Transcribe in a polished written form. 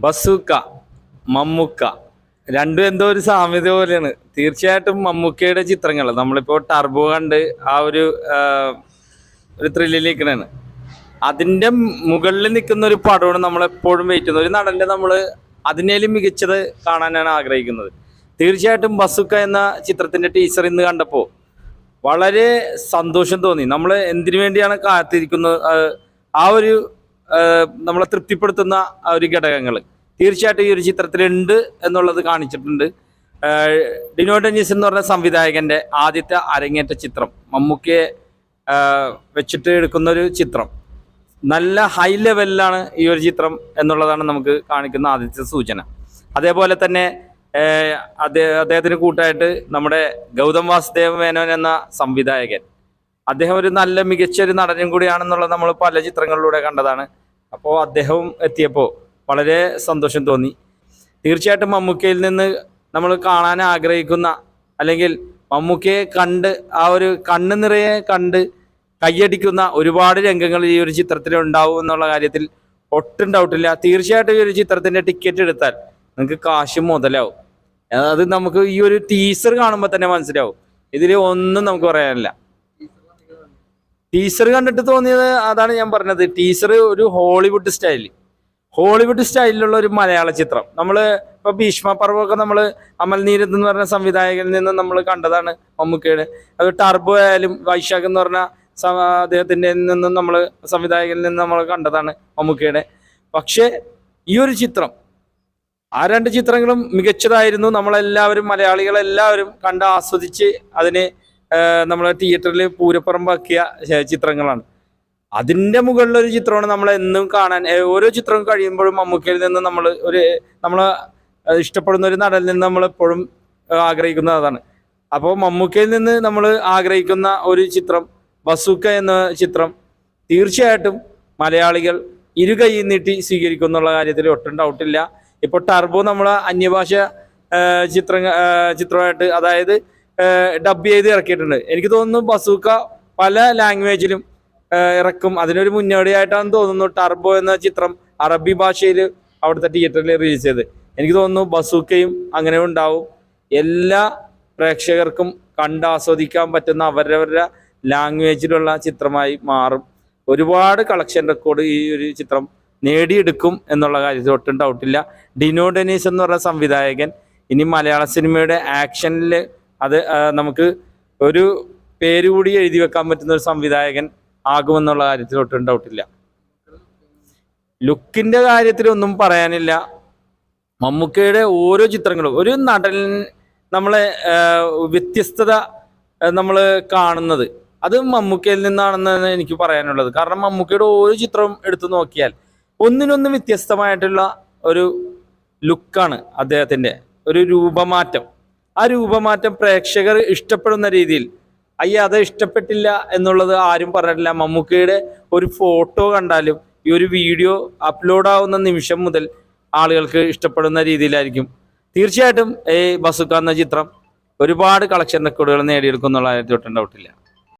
Bazooka, Mammukka രണ്ടും എന്തോ ഒരു സാമ്യത പോലെയാണ്. തീർച്ചയായിട്ടും മമ്മൂക്കയുടെ ചിത്രങ്ങൾ നമ്മളിപ്പോൾ ടർബോ കണ്ട് ആ ഒരു ത്രില്ലിലേക്കാണ്. അതിൻ്റെ മുകളിൽ നിൽക്കുന്ന ഒരു പടമാണ് നമ്മളെപ്പോഴും വെയിറ്റ് ചെയ്യുന്നത്. ഒരു നടൻ്റെ നമ്മൾ അതിനേലും മികച്ചത് കാണാനാണ് ആഗ്രഹിക്കുന്നത്. തീർച്ചയായിട്ടും ബസൂക്ക എന്ന ചിത്രത്തിൻ്റെ ടീസർ ഇന്ന് കണ്ടപ്പോൾ വളരെ സന്തോഷം തോന്നി. നമ്മൾ എന്തിനു വേണ്ടിയാണ് കാത്തിരിക്കുന്നത്, ആ ഒരു നമ്മളെ തൃപ്തിപ്പെടുത്തുന്ന ആ ഒരു ഘടകങ്ങൾ തീർച്ചയായിട്ടും ഈ ഒരു ചിത്രത്തിലുണ്ട് എന്നുള്ളത് കാണിച്ചിട്ടുണ്ട്. ഡിനോ ഡെന്നിസ് എന്ന് പറഞ്ഞ സംവിധായകൻ്റെ ആദ്യത്തെ അരങ്ങേറ്റ ചിത്രം, മമ്മൂക്കയെ വെച്ചിട്ട് എടുക്കുന്ന ഒരു ചിത്രം, നല്ല ഹൈ ലെവലിലാണ് ഈ ഒരു ചിത്രം എന്നുള്ളതാണ് നമുക്ക് കാണിക്കുന്ന ആദ്യത്തെ സൂചന. അതേപോലെ തന്നെ അദ്ദേഹത്തിന് കൂട്ടായിട്ട് നമ്മുടെ ഗൗതം വാസുദേവ് മേനോൻ എന്ന സംവിധായകൻ, അദ്ദേഹം ഒരു നല്ല മികച്ച ഒരു നടനും കൂടിയാണെന്നുള്ളത് നമ്മൾ പല ചിത്രങ്ങളിലൂടെ കണ്ടതാണ്. അപ്പോൾ അദ്ദേഹവും എത്തിയപ്പോൾ വളരെ സന്തോഷം തോന്നി. തീർച്ചയായിട്ടും മമ്മൂക്കയിൽ നിന്ന് നമ്മൾ കാണാൻ ആഗ്രഹിക്കുന്ന, അല്ലെങ്കിൽ മമ്മൂക്കയെ കണ്ട് ആ ഒരു കണ്ണ് നിറയെ കണ്ട് കയ്യടിക്കുന്ന ഒരുപാട് രംഗങ്ങൾ ഈ ഒരു ചിത്രത്തിൽ ഉണ്ടാവും എന്നുള്ള കാര്യത്തിൽ ഒട്ടും ഡൗട്ടില്ല. തീർച്ചയായിട്ടും ഈ ഒരു ചിത്രത്തിൻ്റെ ടിക്കറ്റ് എടുത്താൽ നിങ്ങൾക്ക് കാശ് മുതലാവും. അത് നമുക്ക് ഈ ഒരു ടീസർ കാണുമ്പോൾ തന്നെ മനസ്സിലാവും. ഇതിൽ ഒന്നും നമുക്ക് പറയാനില്ല. ടീസർ കണ്ടിട്ട് തോന്നിയത് അതാണ് ഞാൻ പറഞ്ഞത്. ടീസർ ഒരു ഹോളിവുഡ് സ്റ്റൈലിലുള്ള ഒരു മലയാള ചിത്രം. നമ്മൾ ഇപ്പോൾ ഭീഷ്മ പർവ്വമൊക്കെ നമ്മൾ അമൽ നീരദ് എന്ന് പറഞ്ഞ സംവിധായകനിൽ നിന്ന് നമ്മൾ കണ്ടതാണ് മമ്മൂക്കയുടെ. അത് ടർബോ ആയാലും വൈശാഖ് എന്ന് പറഞ്ഞ അദ്ദേഹത്തിൻ്റെ നിന്നും നമ്മൾ സംവിധായകനിൽ നിന്ന് നമ്മൾ കണ്ടതാണ് മമ്മൂക്കയുടെ. പക്ഷേ ഈ ഒരു ചിത്രം, ആ രണ്ട് ചിത്രങ്ങളും മികച്ചതായിരുന്നു. നമ്മളെല്ലാവരും, മലയാളികളെല്ലാവരും കണ്ട് ആസ്വദിച്ച് അതിനെ നമ്മൾ തിയേറ്ററിൽ പൂരപ്പുറമ്പാക്കിയ ചിത്രങ്ങളാണ്. അതിൻ്റെ മുകളിലൊരു ചിത്രമാണ് നമ്മൾ എന്നും കാണാൻ. ഓരോ ചിത്രവും കഴിയുമ്പോഴും മമ്മൂക്കയിൽ നിന്ന് നമ്മൾ ഇഷ്ടപ്പെടുന്ന ഒരു നടനിൽ നിന്ന് നമ്മളെപ്പോഴും ആഗ്രഹിക്കുന്നത് അതാണ്. അപ്പോൾ മമ്മൂക്കയിൽ നിന്ന് നമ്മൾ ആഗ്രഹിക്കുന്ന ഒരു ചിത്രം ബസൂക്ക എന്ന ചിത്രം തീർച്ചയായിട്ടും മലയാളികൾ ഇരുകൈ നീട്ടി സ്വീകരിക്കും എന്നുള്ള കാര്യത്തിൽ ഒട്ടും ഡൗട്ടില്ല. ഇപ്പോൾ ടർബോ നമ്മൾ അന്യഭാഷ ചിത്രമായിട്ട്, അതായത് ഡബ് ചെയ്ത് ഇറക്കിയിട്ടുണ്ട്. എനിക്ക് തോന്നുന്നു ബസൂക്ക പല ലാംഗ്വേജിലും ഇറക്കും. അതിനൊരു മുന്നോടിയായിട്ടാണ് തോന്നുന്നു ടർബോ എന്ന ചിത്രം അറബി ഭാഷയിൽ അവിടുത്തെ തിയേറ്ററിൽ റിലീസ് ചെയ്ത്. എനിക്ക് തോന്നുന്നു ബസൂക്കയും അങ്ങനെ ഉണ്ടാവും. എല്ലാ പ്രേക്ഷകർക്കും കണ്ടാസ്വദിക്കാൻ പറ്റുന്ന അവരവരുടെ ലാംഗ്വേജിലുള്ള ചിത്രമായി മാറും. ഒരുപാട് കളക്ഷൻ റെക്കോർഡ് ഈ ഒരു ചിത്രം നേടിയെടുക്കും എന്നുള്ള കാര്യത്തിൽ ഒട്ടും ഡൗട്ടില്ല. ഡിനോ ഡെനീസ് എന്ന് പറഞ്ഞ സംവിധായകൻ ഇനി മലയാള സിനിമയുടെ ആക്ഷനിൽ അത് നമുക്ക് ഒരു പേര് കൂടി എഴുതി വെക്കാൻ പറ്റുന്ന ഒരു സംവിധായകൻ ആകുമെന്നുള്ള കാര്യത്തിൽ ഒട്ടും ഡൗട്ടില്ല. ലുക്കിൻ്റെ കാര്യത്തിലൊന്നും പറയാനില്ല. മമ്മൂക്കയുടെ ഓരോ ചിത്രങ്ങളും, ഒരു നടൻ നമ്മളെ വ്യത്യസ്തത നമ്മൾ കാണുന്നത് അത് മമ്മൂക്കയിൽ നിന്നാണെന്നാണ് എനിക്ക് പറയാനുള്ളത്. കാരണം മമ്മൂക്കയുടെ ഓരോ ചിത്രവും എടുത്തു നോക്കിയാൽ ഒന്നിനൊന്നും വ്യത്യസ്തമായിട്ടുള്ള ഒരു ലുക്കാണ് അദ്ദേഹത്തിൻ്റെ. ഒരു രൂപമാറ്റം, ആ രൂപമാറ്റം പ്രേക്ഷകർ ഇഷ്ടപ്പെടുന്ന രീതിയിൽ. അത് ഇഷ്ടപ്പെട്ടില്ല എന്നുള്ളത് ആരും പറഞ്ഞിട്ടില്ല. മമ്മൂക്കയുടെ ഒരു ഫോട്ടോ കണ്ടാലും ഈ ഒരു വീഡിയോ അപ്ലോഡ് ആവുന്ന നിമിഷം മുതൽ ആളുകൾക്ക് ഇഷ്ടപ്പെടുന്ന രീതിയിലായിരിക്കും. തീർച്ചയായിട്ടും ഈ ബസൂക്ക എന്ന ചിത്രം ഒരുപാട് കളക്ഷൻ റെക്കോർഡുകൾ നേടിയെടുക്കും എന്നുള്ള കാര്യത്തിൽ ഒട്ടും ഡൗട്ടില്ല.